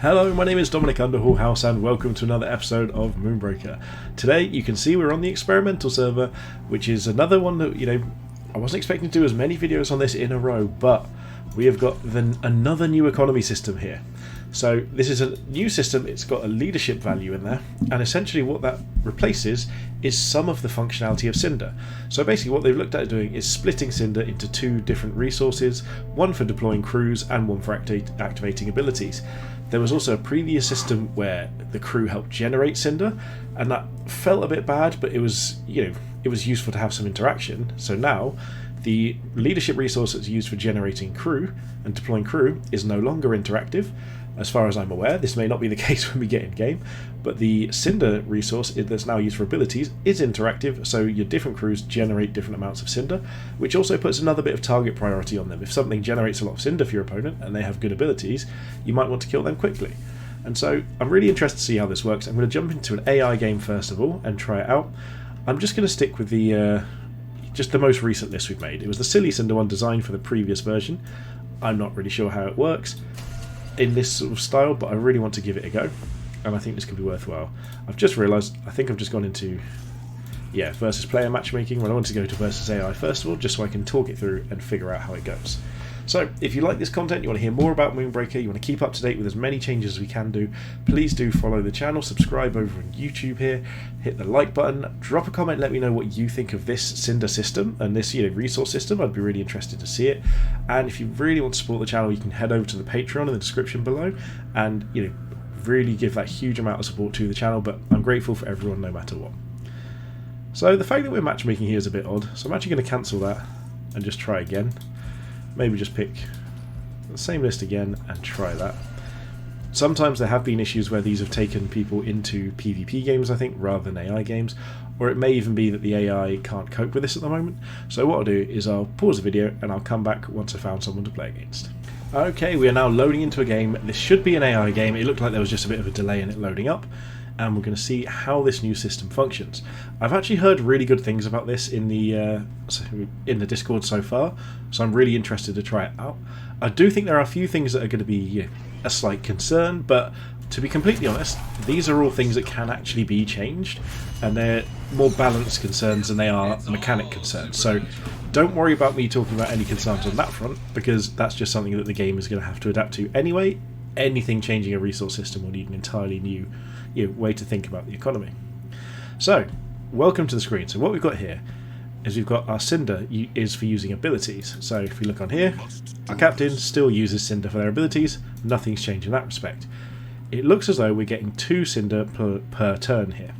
Hello, my name is Dominic Underhallhouse and welcome to another episode of Moonbreaker. Today you can see we're on the experimental server, which is another one that, I wasn't expecting to do as many videos on this in a row, but we have got another new economy system here. So this is a new system, it's got a leadership value in there, and essentially what that replaces is some of the functionality of Cinder. So basically what they've looked at doing is splitting Cinder into two different resources, one for deploying crews and one for activating abilities. There was also a previous system where the crew helped generate Cinder, and that felt a bit bad, but it was useful to have some interaction. So now the leadership resource that's used for generating crew and deploying crew is no longer interactive. As far as I'm aware, this may not be the case when we get in game, but the Cinder resource that's now used for abilities is interactive, so your different crews generate different amounts of Cinder, which also puts another bit of target priority on them. If something generates a lot of Cinder for your opponent and they have good abilities, you might want to kill them quickly. And so I'm really interested to see how this works. I'm going to jump into an AI game first of all and try it out. I'm just going to stick with the most recent list we've made. It was the silly Cinder one designed for the previous version. I'm not really sure how it works in this sort of style, but I really want to give it a go, and I think this could be worthwhile. I've just realised I think I've just gone into versus player matchmaking when I want to go to versus AI first of all, just so I can talk it through and figure out how it goes. So if you like this content, you want to hear more about Moonbreaker, you want to keep up to date with as many changes as we can do, please do follow the channel, subscribe over on YouTube here, hit the like button, drop a comment, let me know what you think of this Cinder system and this resource system. I'd be really interested to see it. And if you really want to support the channel, you can head over to the Patreon in the description below and really give that huge amount of support to the channel, but I'm grateful for everyone no matter what. So the fact that we're matchmaking here is a bit odd, so I'm actually going to cancel that and just try again. Maybe just pick the same list again and try that. Sometimes there have been issues where these have taken people into PvP games, I think, rather than AI games, or it may even be that the AI can't cope with this at the moment. So what I'll do is I'll pause the video and I'll come back once I've found someone to play against. Okay, we are now loading into a game. This should be an AI game. It looked like there was just a bit of a delay in it loading up, and we're going to see how this new system functions. I've actually heard really good things about this in the Discord so far, so I'm really interested to try it out. I do think there are a few things that are going to be a slight concern, but to be completely honest, these are all things that can actually be changed, and they're more balanced concerns than they are mechanic concerns. So don't worry about me talking about any concerns on that front, because that's just something that the game is going to have to adapt to anyway. Anything changing a resource system will need an entirely new way to think about the economy. So, welcome to the screen. So what we've got here is we've got our Cinder is for using abilities. So if we look on here, our captain still uses Cinder for their abilities. Nothing's changed in that respect. It looks as though we're getting 2 Cinder per turn here.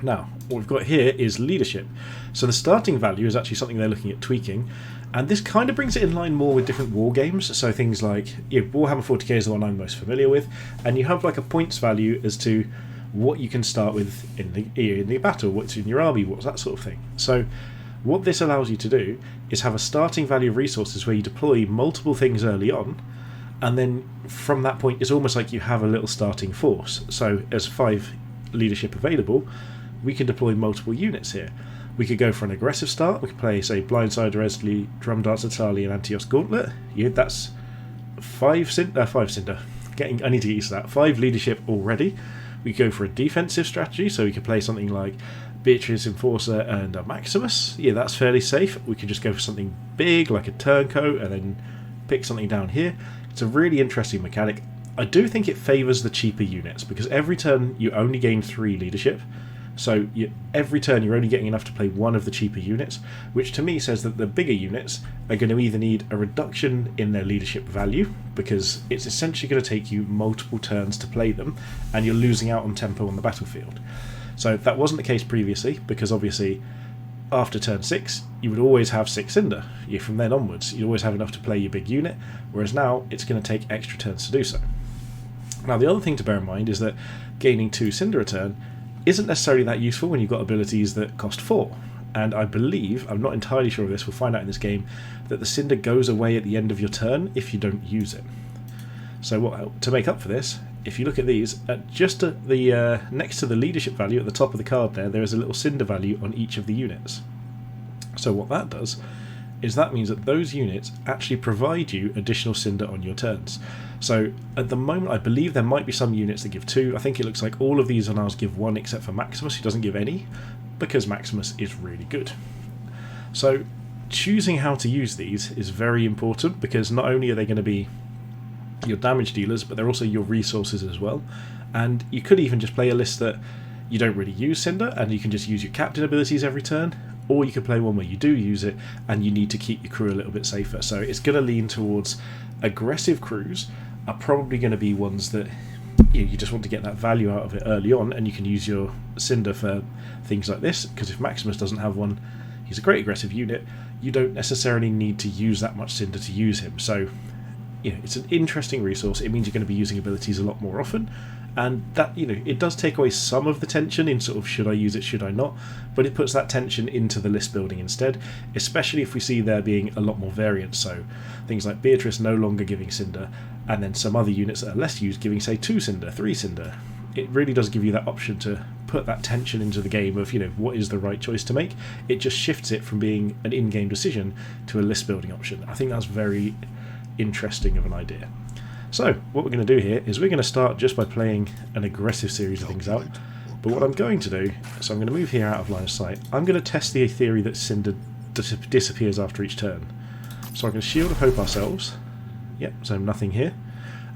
Now, what we've got here is leadership. So the starting value is actually something they're looking at tweaking, and this kind of brings it in line more with different war games. So things like Warhammer 40k is the one I'm most familiar with, and you have like a points value as to what you can start with in the battle, what's in your army, what's that sort of thing. So what this allows you to do is have a starting value of resources where you deploy multiple things early on, and then from that point it's almost like you have a little starting force. So as 5 leadership available, we can deploy multiple units here. We could go for an aggressive start. We could play, say, Blindsider, Resley, Drum Dancer, Tali, and Antios Gauntlet. That's 5 Cinder. I need to get used to that. 5 leadership already. We could go for a defensive strategy, so we could play something like Beatrice, Enforcer, and Maximus. That's fairly safe. We could just go for something big, like a Turncoat, and then pick something down here. It's a really interesting mechanic. I do think it favours the cheaper units, because every turn you only gain 3 leadership. So every turn you're only getting enough to play one of the cheaper units, which to me says that the bigger units are going to either need a reduction in their leadership value, because it's essentially going to take you multiple turns to play them, and you're losing out on tempo on the battlefield. So that wasn't the case previously, because obviously after turn 6 you would always have 6 Cinder. From then onwards you'd always have enough to play your big unit, whereas now it's going to take extra turns to do so. Now the other thing to bear in mind is that gaining 2 Cinder a turn isn't necessarily that useful when you've got abilities that cost 4. And I believe, I'm not entirely sure of this, we'll find out in this game, that the Cinder goes away at the end of your turn if you don't use it. So to make up for this, if you look at these, just at the next to the leadership value at the top of the card there is a little Cinder value on each of the units. So what that does is that means that those units actually provide you additional Cinder on your turns. So at the moment I believe there might be some units that give 2. I think it looks like all of these on ours give 1 except for Maximus, who doesn't give any, because Maximus is really good. So choosing how to use these is very important, because not only are they going to be your damage dealers, but they're also your resources as well. And you could even just play a list that you don't really use Cinder and you can just use your captain abilities every turn, or you could play one where you do use it and you need to keep your crew a little bit safer. So it's going to lean towards aggressive crews are probably going to be ones that you just want to get that value out of it early on, and you can use your Cinder for things like this, because if Maximus doesn't have one, he's a great aggressive unit, you don't necessarily need to use that much Cinder to use him. So it's an interesting resource. It means you're going to be using abilities a lot more often, and that it does take away some of the tension in sort of should I use it, should I not, but it puts that tension into the list building instead, especially if we see there being a lot more variance. So things like Beatrice no longer giving Cinder, and then some other units that are less used giving, say, 2 Cinder, 3 Cinder. It really does give you that option to put that tension into the game of what is the right choice to make. It just shifts it from being an in-game decision to a list building option. I think that's very interesting of an idea. So what we're going to do here is we're going to start just by playing an aggressive series of things out. But what I'm going to do, so I'm going to move here out of line of sight. I'm going to test the theory that Cinder disappears after each turn. So I'm going to Shield of Hope ourselves. Yep, so nothing here.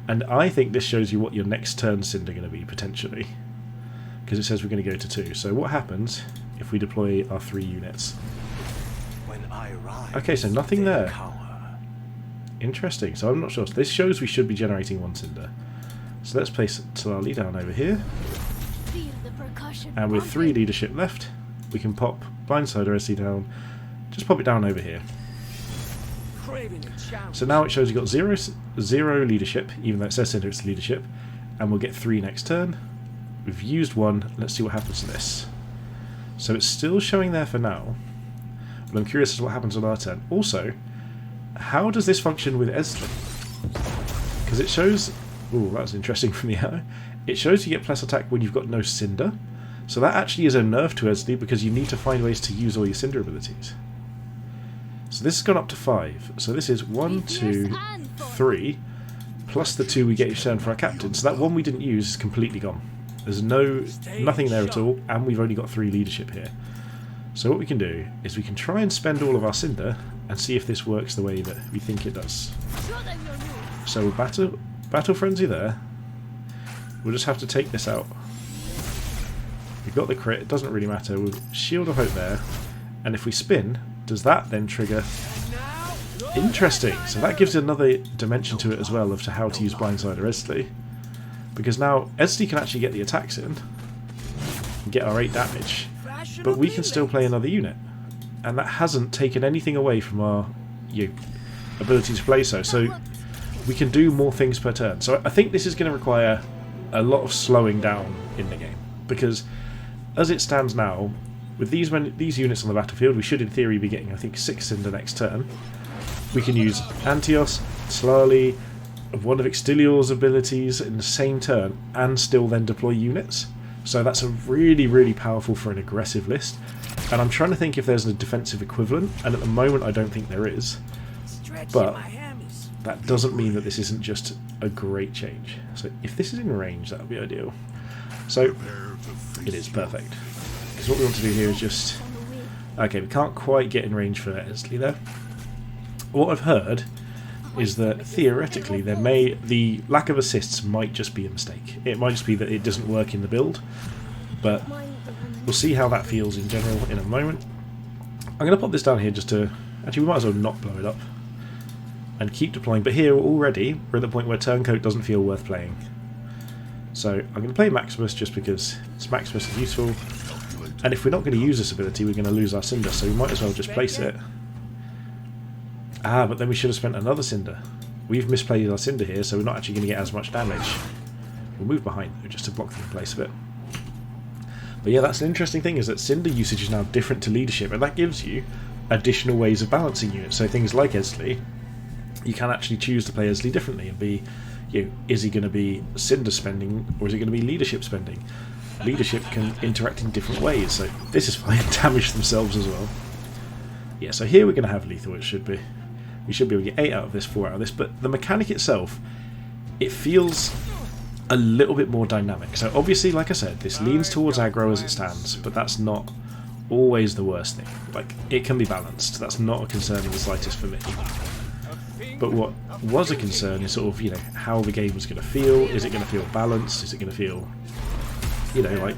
And I think this shows you what your next turn Cinder going to be, potentially. Because it says we're going to go to 2. So what happens if we deploy our 3 units? Okay, so nothing there. Interesting, so I'm not sure. So this shows we should be generating 1 Cinder. So let's place Tilali down over here. And with 3 leadership left, we can pop Blindsider SC down. Just pop it down over here. So now it shows you've got 0 leadership, even though it says Cinder it's leadership. And we'll get 3 next turn. We've used 1. Let's see what happens to this. So it's still showing there for now. But I'm curious as to what happens on our turn. Also, how does this function with Ezli? Because it shows... Ooh, that's interesting from the arrow. It shows you get plus attack when you've got no Cinder. So that actually is a nerf to Ezli, because you need to find ways to use all your Cinder abilities. So this has gone up to 5. So this is 1, 2, 3, plus the 2 we get each turn for our captain. So that 1 we didn't use is completely gone. There's nothing there at all, and we've only got 3 leadership here. So what we can do is we can try and spend all of our Cinder and see if this works the way that we think it does. So we'll Battle Frenzy there. We'll just have to take this out. We've got the crit, it doesn't really matter. We'll Shield of Hope there, and if we spin, does that then trigger? Interesting, so that gives another dimension to it as well of to how to use Blindsider Ezli. Because now Ezli can actually get the attacks in and get our 8 damage, but we can still play another unit, and that hasn't taken anything away from our ability to play so we can do more things per turn. So I think this is going to require a lot of slowing down in the game, because as it stands now, with these units on the battlefield, we should in theory be getting, I think, 6 in the next turn. We can use Antios, Tilali, one of Extilior's abilities in the same turn, and still then deploy units. So that's a really, really powerful for an aggressive list. And I'm trying to think if there's a defensive equivalent, and at the moment I don't think there is. But that doesn't mean that this isn't just a great change. So if this is in range, that would be ideal. So it is perfect. Because what we want to do here is just... Okay, we can't quite get in range for Ezli though. What I've heard is that theoretically the lack of assists might just be a mistake. It might just be that it doesn't work in the build, but we'll see how that feels in general in a moment. I'm going to pop this down here just to... Actually, we might as well not blow it up and keep deploying, but here already we're at the point where Turncoat doesn't feel worth playing. So I'm going to play Maximus just because Maximus is useful, and if we're not going to use this ability we're going to lose our Cinder, so we might as well just place it. Ah, but then we should have spent another Cinder. We've misplayed our Cinder here, so we're not actually going to get as much damage. We'll move behind though, just to block them in place a bit. But yeah, that's an interesting thing, is that Cinder usage is now different to leadership, and that gives you additional ways of balancing units. So things like Ezli, you can actually choose to play Ezli differently and be, is he going to be Cinder spending or is it going to be leadership spending? Leadership can interact in different ways, so this is fine. Damage themselves as well. Yeah, so here we're going to have lethal, it should be. We should be able to get 8 out of this, 4 out of this, but the mechanic itself, it feels a little bit more dynamic. So obviously, like I said, this leans towards aggro as it stands, but that's not always the worst thing. Like, it can be balanced. That's not a concern in the slightest for me. But what was a concern is sort of, you know, how the game was going to feel. Is it going to feel balanced? Is it going to feel, you know, like,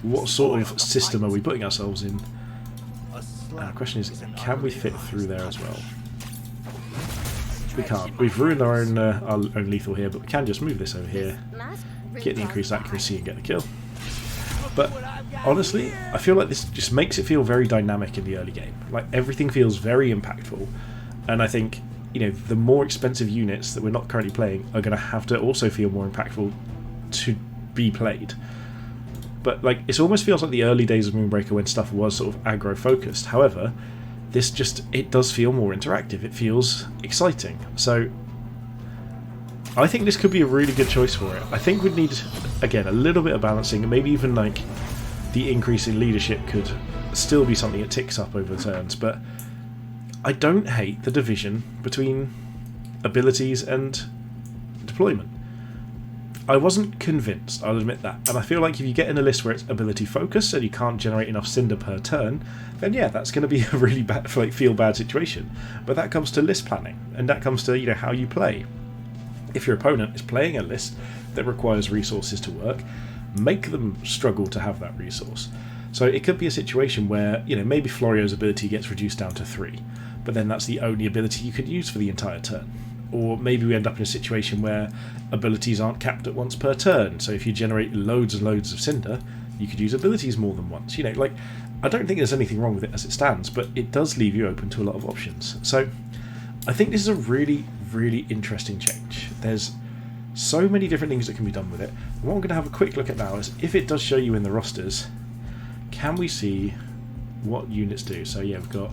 what sort of system are we putting ourselves in? The question is, can we fit through there as well? We can't. We've ruined our own lethal here, but we can just move this over here, get the increased accuracy and get the kill. But honestly, I feel like this just makes it feel very dynamic in the early game. Like, everything feels very impactful, and I think, you know, the more expensive units that we're not currently playing are going to have to also feel more impactful to be played. But like, it almost feels like the early days of Moonbreaker when stuff was sort of aggro focused. However, this just, it does feel more interactive. It feels exciting. So I think this could be a really good choice for it. I think we'd need, again, a little bit of balancing, and maybe even like the increase in leadership could still be something that ticks up over turns. But I don't hate the division between abilities and deployment. I wasn't convinced, I'll admit that, and I feel like if you get in a list where it's ability focused and you can't generate enough Cinder per turn, then yeah, that's going to be a really bad, like, feel bad situation. But that comes to list planning, and that comes to, you know, how you play. If your opponent is playing a list that requires resources to work, make them struggle to have that resource. So it could be a situation where, you know, maybe Florio's ability gets reduced down to 3, but then that's the only ability you could use for the entire turn. Or maybe we end up in a situation where abilities aren't capped at once per turn, so if you generate loads and loads of Cinder, you could use abilities more than once. You know, like, I don't think there's anything wrong with it as it stands, but it does leave you open to a lot of options. So I think this is a really, really interesting change. There's so many different things that can be done with it. And what I'm going to have a quick look at now is, if it does show you in the rosters, can we see what units do? So yeah, we've got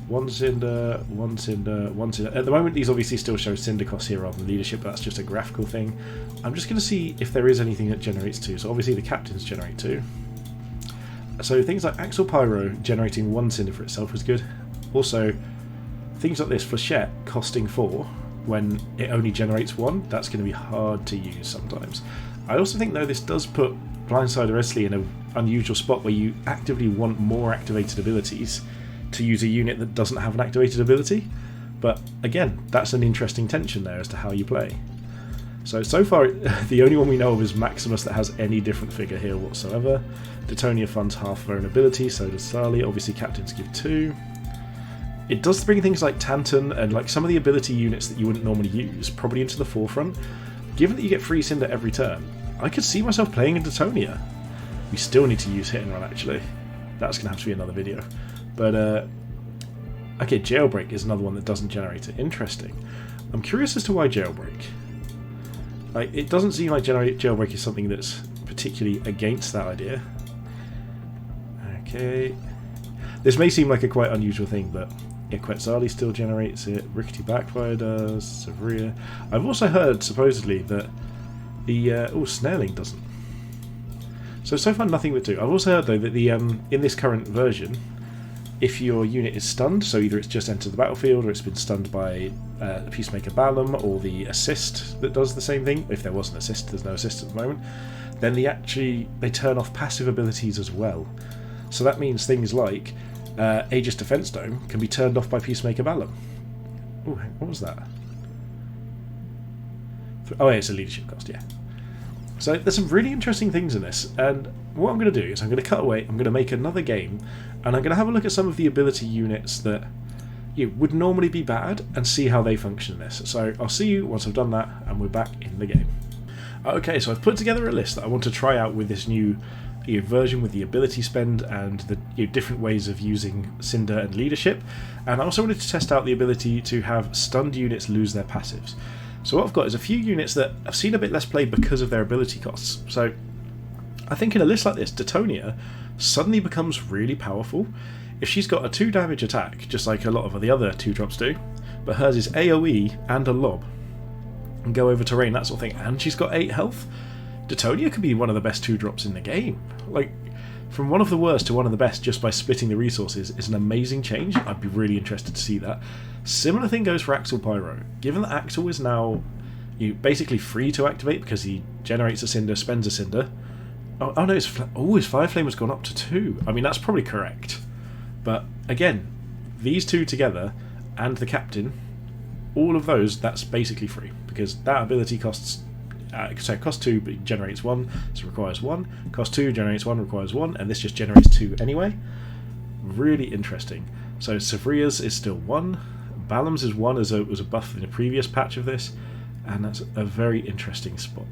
1 Cinder, 1 Cinder, 1 Cinder. At the moment, these obviously still show Cinder costs here rather than leadership, but that's just a graphical thing. I'm just going to see if there is anything that generates 2. So obviously the captains generate 2. So things like Axel Pyro generating 1 Cinder for itself is good. Also, things like this, Flechette costing 4 when it only generates 1, that's going to be hard to use sometimes. I also think, though, this does put Blindsider Esley in an unusual spot where you actively want more activated abilities to use a unit that doesn't have an activated ability. But again, that's an interesting tension there as to how you play. So far, the only one we know of is Maximus that has any different figure here whatsoever. Detonia funds half of her own ability, so does Sali. Obviously, captains give 2. It does bring things like Tanton and like some of the ability units that you wouldn't normally use probably into the forefront. Given that you get free Cinder every turn, I could see myself playing in Detonia. We still need to use Hit and Run, actually. That's going to have to be another video. But, okay, Jailbreak is another one that doesn't generate it. Interesting. I'm curious as to why Jailbreak. Like, it doesn't seem like Jailbreak is something that's particularly against that idea. Okay. This may seem like a quite unusual thing, but yeah, Quetzali still generates it. Rickety Backfire does. Sevria. I've also heard, supposedly, that the... Snarling doesn't. So far nothing but 2. I've also heard, though, that the in this current version, if your unit is stunned, so either it's just entered the battlefield or it's been stunned by Peacemaker Balam or the assist that does the same thing, if there was an assist, there's no assist at the moment, then they turn off passive abilities as well. So that means things like Aegis Defense Dome can be turned off by Peacemaker Balam. Oh, what was that? Oh yeah, it's a leadership cost, yeah. So there's some really interesting things in this, and what I'm going to do is I'm going to cut away, I'm going to make another game, and I'm going to have a look at some of the ability units that would normally be bad and see how they function in this. So I'll see you once I've done that, and we're back in the game. Okay, so I've put together a list that I want to try out with this new version with the ability spend and the different ways of using Cinder and leadership, and I also wanted to test out the ability to have stunned units lose their passives. So what I've got is a few units that I've seen a bit less play because of their ability costs. So I think in a list like this, Detonia suddenly becomes really powerful. If she's got a 2 damage attack, just like a lot of the other 2-drops do, but hers is AoE and a lob, and go over terrain, that sort of thing, and she's got 8 health, Detonia could be one of the best 2-drops in the game. Like, from one of the worst to one of the best just by splitting the resources is an amazing change. I'd be really interested to see that. Similar thing goes for Axel Pyro. Given that Axel is now basically free to activate because he generates a cinder, spends a cinder. Oh no, his Fire Flame has gone up to 2. I mean, that's probably correct. But again, these two together and the Captain, all of those, that's basically free because that ability costs. So cost 2 but it generates 1, so requires 1. Cost 2 generates 1, requires 1, and this just generates 2 anyway. Really interesting. So Savria's is still 1. Balam's is 1 as was a buff in a previous patch of this, and that's a very interesting spot.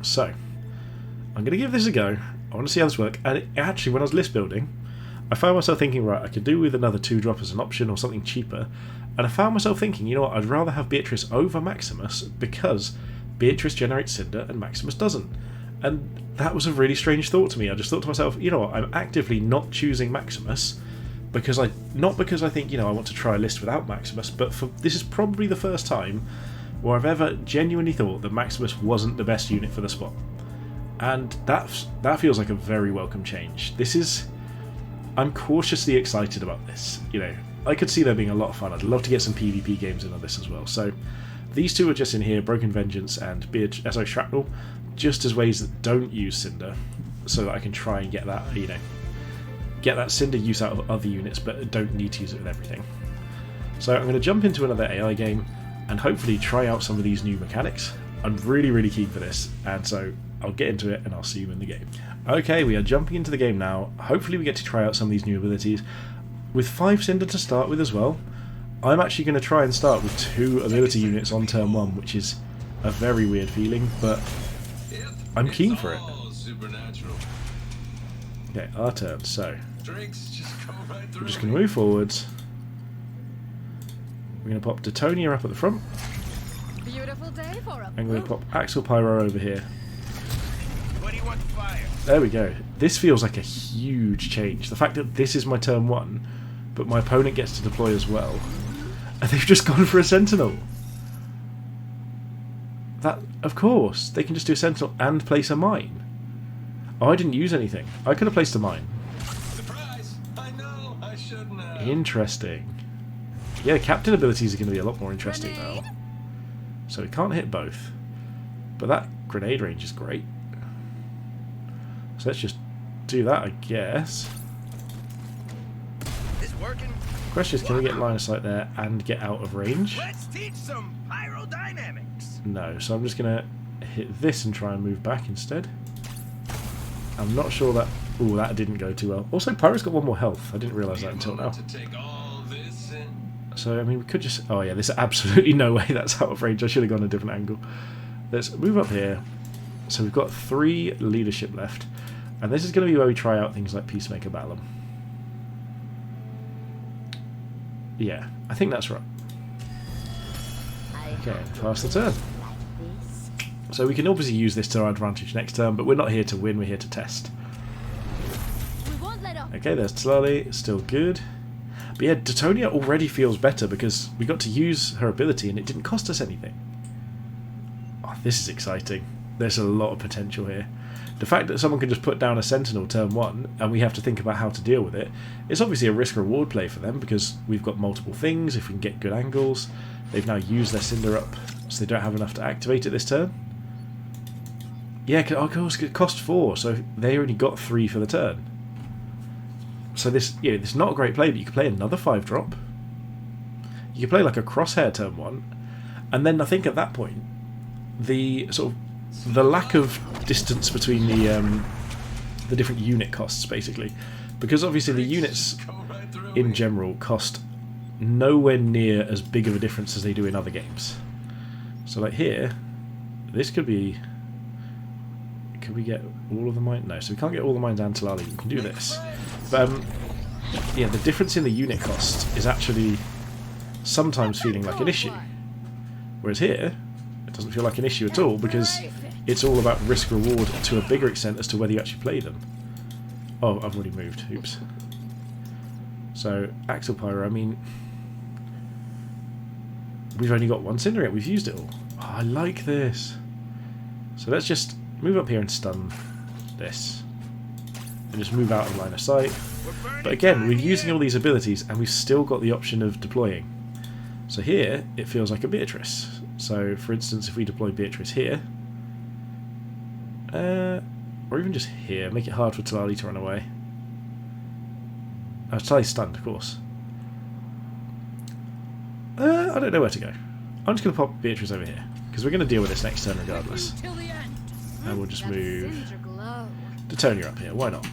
So I'm going to give this a go. I want to see how this works. And actually, when I was list building, I found myself thinking, right, I could do with another 2-drop as an option or something cheaper. And I found myself thinking, you know what, I'd rather have Beatrice over Maximus because Beatrice generates Cinder and Maximus doesn't. And that was a really strange thought to me. I just thought to myself, you know what, I'm actively not choosing Maximus because not because I think, you know, I want to try a list without Maximus, but this is probably the first time where I've ever genuinely thought that Maximus wasn't the best unit for the spot. And that feels like a very welcome change. I'm cautiously excited about this. You know, I could see there being a lot of fun. I'd love to get some PvP games in on this as well. So these two are just in here, Broken Vengeance and Shrapnel, just as ways that don't use Cinder, so that I can try and get that, you know, get that Cinder use out of other units, but don't need to use it with everything. So I'm going to jump into another AI game and hopefully try out some of these new mechanics. I'm really, really keen for this, and so I'll get into it and I'll see you in the game. Okay, we are jumping into the game now. Hopefully we get to try out some of these new abilities. With 5 Cinder to start with as well, I'm actually going to try and start with 2 ability units on turn 1, which is a very weird feeling, but I'm keen for it. Okay, our turn, so we're just going to move forwards. We're going to pop Detonia up at the front. Beautiful day for I'm going to pop Axel Pyro over here. There we go. This feels like a huge change. The fact that this is my turn 1, but my opponent gets to deploy as well. And they've just gone for a Sentinel. That, of course, they can just do a Sentinel and place a mine. Oh, I didn't use anything. I could have placed a mine. Surprise! I know, I shouldn't have. Interesting. Yeah, Captain abilities are going to be a lot more interesting now. So we can't hit both. But that grenade range is great. So let's just do that, I guess. This working? Question is, can we get line of sight there and get out of range? Let's teach some pyrodynamics. No, so I'm just going to hit this and try and move back instead. I'm not sure that... Ooh, that didn't go too well. Also, Pyro's got 1 more health. I didn't realise that until now. So, I mean, we could just... Oh, yeah, there's absolutely no way that's out of range. I should have gone a different angle. Let's move up here. So we've got 3 leadership left. And this is going to be where we try out things like Peacemaker Balam. Yeah, I think that's right. Okay, pass the turn. So we can obviously use this to our advantage next turn, but we're not here to win, we're here to test. Okay, there's Tlali, still good. But yeah, Detonia already feels better because we got to use her ability and it didn't cost us anything. Oh, this is exciting. There's a lot of potential here. The fact that someone can just put down a Sentinel turn 1 and we have to think about how to deal with it, it's obviously a risk-reward play for them because we've got multiple things, if we can get good angles. They've now used their Cinder up, so they don't have enough to activate it this turn. Yeah, of course, it cost 4, so they only got 3 for the turn. So this is not a great play, but you could play another 5-drop. You could play like a Crosshair turn 1, and then I think at that point, the lack of distance between the different unit costs, basically, because obviously the units in general cost nowhere near as big of a difference as they do in other games. So like here, this could be... Can we get all of the mines? No, so we can't get all the mines and Tlali. We can do this. But yeah, the difference in the unit cost is actually sometimes feeling like an issue. Whereas here, it doesn't feel like an issue at all because it's all about risk-reward to a bigger extent as to whether you actually play them. Oh, I've already moved. Oops. So, Axel Pyro, I mean... We've only got 1 Cinder yet. We've used it all. Oh, I like this. So let's just move up here and stun this. and just move out of line of sight. But again, we're using all these abilities and we've still got the option of deploying. So here, it feels like a Beatrice. So for instance, if we deploy Beatrice here, or even just here, make it hard for Talali to run away. Oh, Talali's stunned, of course. I don't know where to go. I'm just going to pop Beatrice over here, because we're going to deal with this next turn regardless. And we'll just move Detonia up here, why not?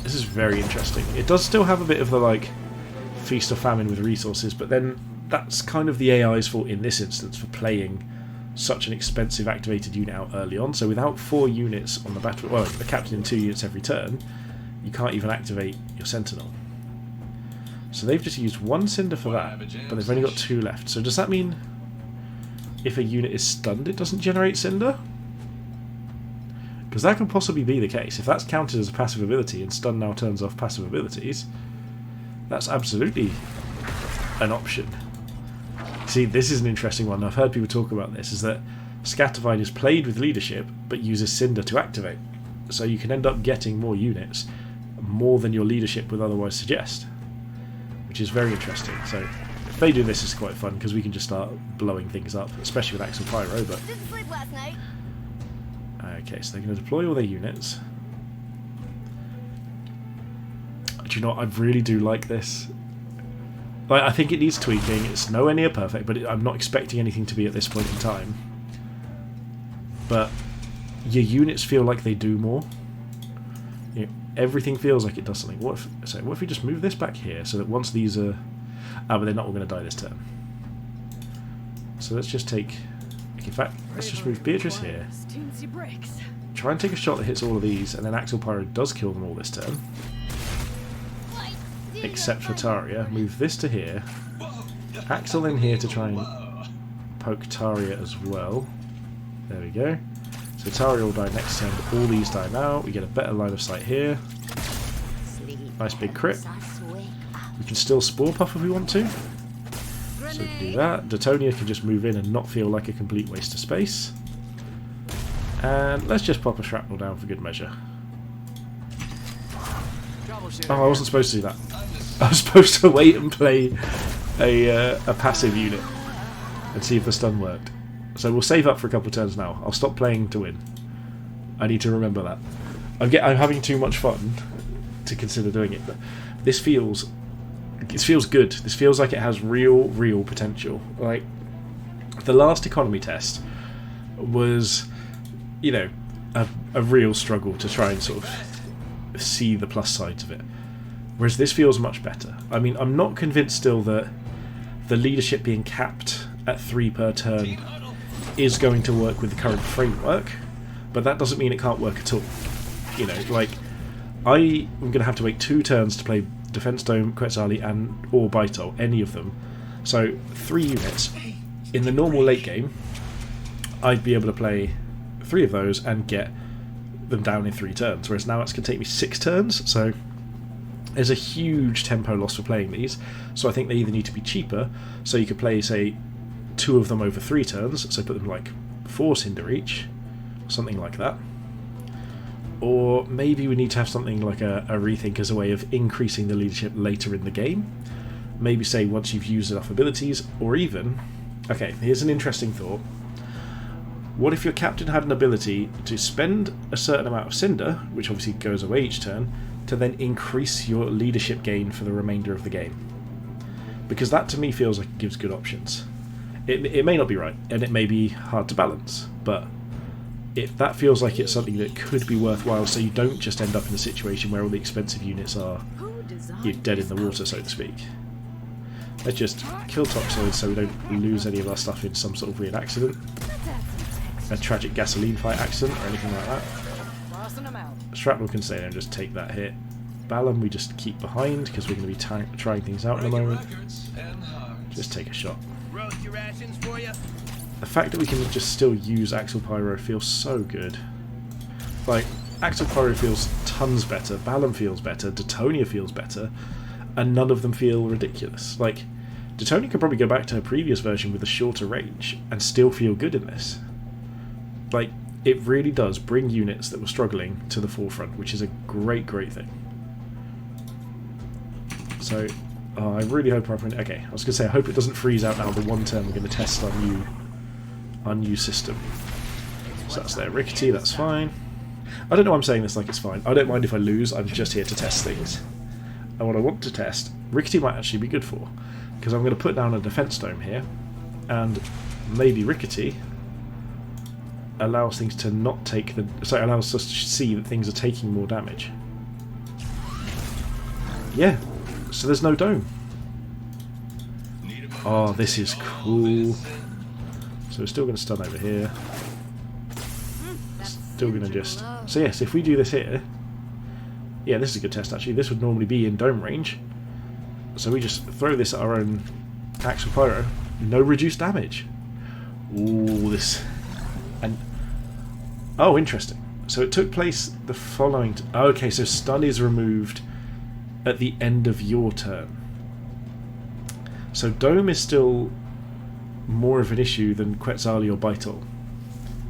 This is very interesting. It does still have a bit of the, like, feast or famine with resources, but then that's kind of the AI's fault in this instance for playing such an expensive activated unit out early on. So without 4 units on the battle, well, a captain in 2 units every turn, you can't even activate your Sentinel. So they've just used 1 Cinder for that, but they've only got 2 left. So does that mean if a unit is stunned, it doesn't generate Cinder? Because that could possibly be the case. If that's counted as a passive ability and stun now turns off passive abilities, that's absolutely an option. See, this is an interesting one. I've heard people talk about this, is that Scattervine is played with leadership but uses Cinder to activate. So you can end up getting more units, more than your leadership would otherwise suggest, which is very interesting. So if they do this, it's quite fun because we can just start blowing things up, especially with Axel Pyro. But okay, so they're going to deploy all their units. Do you know what? I really do like this. Like, I think it needs tweaking. It's nowhere near perfect, but I'm not expecting anything to be at this point in time. But your units feel like they do more. You know, everything feels like it does something. What if we just move this back here so that once these are... Ah, but they're not all going to die this turn. So let's just take... In fact, let's just move Beatrice here. Try and take a shot that hits all of these, and then Axel Pyro does kill them all this turn. Except for Taria. Move this to here. Axel in here to try and poke Taria as well. There we go. So Taria will die next turn, but all these die now. We get a better line of sight here. Nice big crit. We can still Spore Puff if we want to. So we can do that. Detonia can just move in and not feel like a complete waste of space. And let's just pop a Shrapnel down for good measure. Oh, I wasn't supposed to do that. I was supposed to wait and play a passive unit and see if the stun worked. So we'll save up for a couple of turns now. I'll stop playing to win. I need to remember that. I'm having too much fun to consider doing it, but this feels good. This feels like it has real potential. Like, the last economy test was, you know, a real struggle to try and sort of see the plus sides of it. Whereas this feels much better. I mean, I'm not convinced still that the leadership being capped at 3 per turn is going to work with the current framework, but that doesn't mean it can't work at all. You know, like, I am going to have to wait 2 turns to play Defense Dome, Quetzali, and or Baito, any of them. So 3 units. In the normal late game, I'd be able to play 3 of those and get them down in 3 turns, whereas now it's going to take me 6 turns, so there's a huge tempo loss for playing these. So I think they either need to be cheaper, so you could play, say, 2 of them over 3 turns, so put them like 4 Cinder each, something like that. Or maybe we need to have something like a rethink as a way of increasing the leadership later in the game. Maybe say once you've used enough abilities, or even... Okay, here's an interesting thought. What if your captain had an ability to spend a certain amount of Cinder, which obviously goes away each turn, to then increase your leadership gain for the remainder of the game? Because that to me feels like it gives good options. It may not be right, and it may be hard to balance, but that feels like it's something that could be worthwhile, so you don't just end up in a situation where all the expensive units are dead in the water, so to speak. Let's just kill Toxoid so we don't lose any of our stuff in some sort of weird accident. A tragic gasoline fight accident or anything like that. Shrapnel can stay there and just take that hit. Balam we just keep behind because we're going to be trying things out in a moment. Just take a shot. The fact that we can just still use Axel Pyro feels so good. Like, Axel Pyro feels tons better, Balam feels better, Detonia feels better, and none of them feel ridiculous. Like, Detonia could probably go back to her previous version with a shorter range and still feel good in this. Like, it really does bring units that were struggling to the forefront, which is a great thing. So I really hope okay, I was going to say, I hope it doesn't freeze out now the one turn we're going to test our new system. So that's there. Rickety, that's fine. I don't know why I'm saying this like it's fine. I don't mind if I lose, I'm just here to test things. And what I want to test, Rickety might actually be good for, because I'm going to put down a defense dome here, and maybe Rickety allows things to not take the... So it allows us to see that things are taking more damage. Yeah, so there's no dome. Oh, this is cool. So we're still going to stun over here. Still going to just... So yes, if we do this here... Yeah, this is a good test actually. This would normally be in dome range. So we just throw this at our own Axial Pyro. No reduced damage. Ooh, this... And... Oh, interesting. So it took place the following... Okay, so stun is removed at the end of your turn. So dome is still more of an issue than Quetzali or Baitol.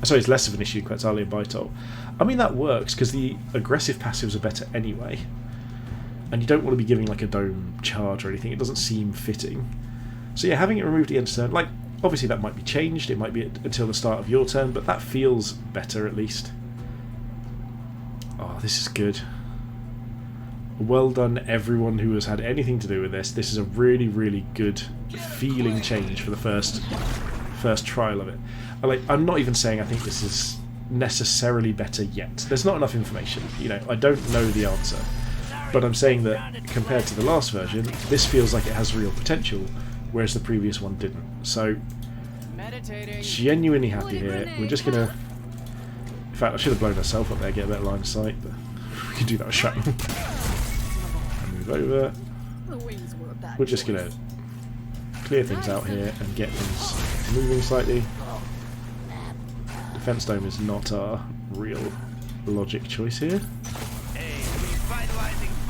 Sorry, it's less of an issue, Quetzali and Baitol. I mean, that works, because the aggressive passives are better anyway. And you don't want to be giving like a dome charge or anything, it doesn't seem fitting. So yeah, having it removed at the end of turn, like, obviously that might be changed, it might be until the start of your turn, but that feels better at least. Oh, this is good. Well done everyone who has had anything to do with this. This is a really good feeling change for the first trial of it. I'm not even saying I think this is necessarily better yet. There's not enough information. You know, I don't know the answer. But I'm saying that compared to the last version, this feels like it has real potential, whereas the previous one didn't. So, genuinely happy here. We're just gonna... In fact, I should have blown myself up there, get a better line of sight, but we can do that with shrapnel. Move over. We're just gonna clear things out here and get things moving slightly. Defense dome is not our real logic choice here.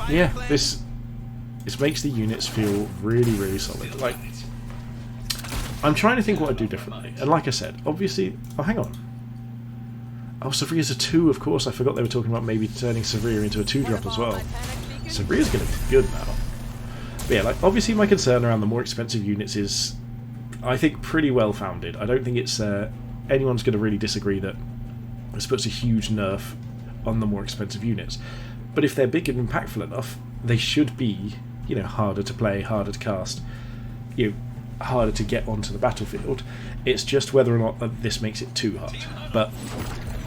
Yeah, this makes the units feel really solid. Like, I'm trying to think what I'd do differently, and like I said, obviously... Oh, hang on. Oh, Sevria's a 2, of course. I forgot they were talking about maybe turning Sevria into a 2-drop as well. Sevria's going to be good now. But yeah, like, obviously my concern around the more expensive units is, I think, pretty well founded. I don't think it's anyone's going to really disagree that this puts a huge nerf on the more expensive units. But if they're big and impactful enough, they should be, you know, harder to play, harder to cast, you know, harder to get onto the battlefield. It's just whether or not this makes it too hard. But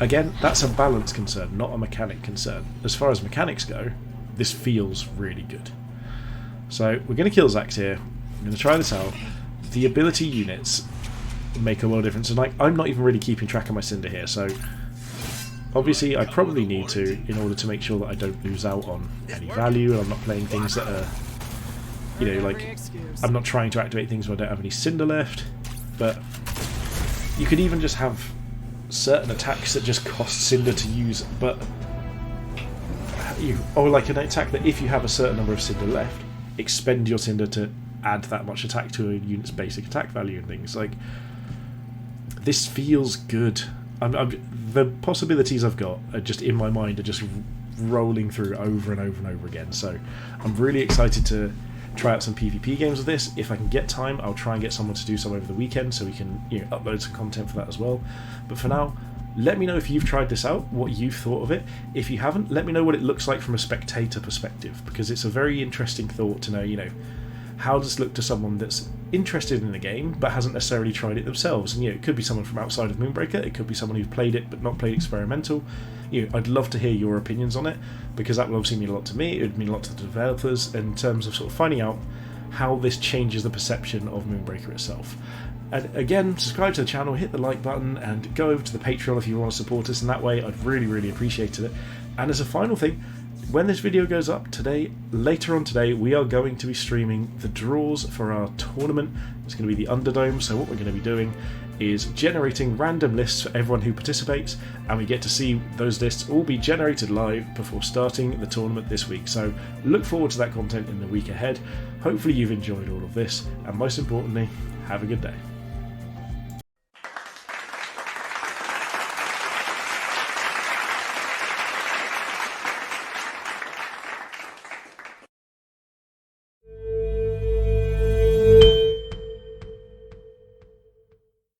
again, that's a balance concern, not a mechanic concern. As far as mechanics go, this feels really good. So we're going to kill Zax here. I'm going to try this out. The ability units make a lot of difference, and like, I'm not even really keeping track of my Cinder here, so obviously I probably need to, in order to make sure that I don't lose out on any value, and I'm not playing things that are, you know, like, I'm not trying to activate things where I don't have any Cinder left. But you could even just have certain attacks that just cost Cinder to use, but or like an attack that if you have a certain number of Cinder left, expend your Cinder to add that much attack to a unit's basic attack value and things. Like, this feels good. The possibilities I've got are just in my mind are just rolling through over and over and over again. So I'm really excited to try out some PvP games with this. If I can get time, I'll try and get someone to do some over the weekend so we can, you know, upload some content for that as well. But for now, let me know if you've tried this out, what you've thought of it. If you haven't, let me know what it looks like from a spectator perspective, because it's a very interesting thought to know, you know, how does it look to someone that's interested in the game but hasn't necessarily tried it themselves? And you know, it could be someone from outside of Moonbreaker, it could be someone who's played it but not played experimental. You know, I'd love to hear your opinions on it, because that will obviously mean a lot to me, it would mean a lot to the developers in terms of sort of finding out how this changes the perception of Moonbreaker itself. And again, subscribe to the channel, hit the like button, and go over to the Patreon if you want to support us in that way. I'd really appreciate it. And as a final thing, when this video goes up today, later on today, we are going to be streaming the draws for our tournament. It's going to be the Underdome, so what we're going to be doing is generating random lists for everyone who participates, and we get to see those lists all be generated live before starting the tournament this week. So look forward to that content in the week ahead. Hopefully you've enjoyed all of this, and most importantly, have a good day.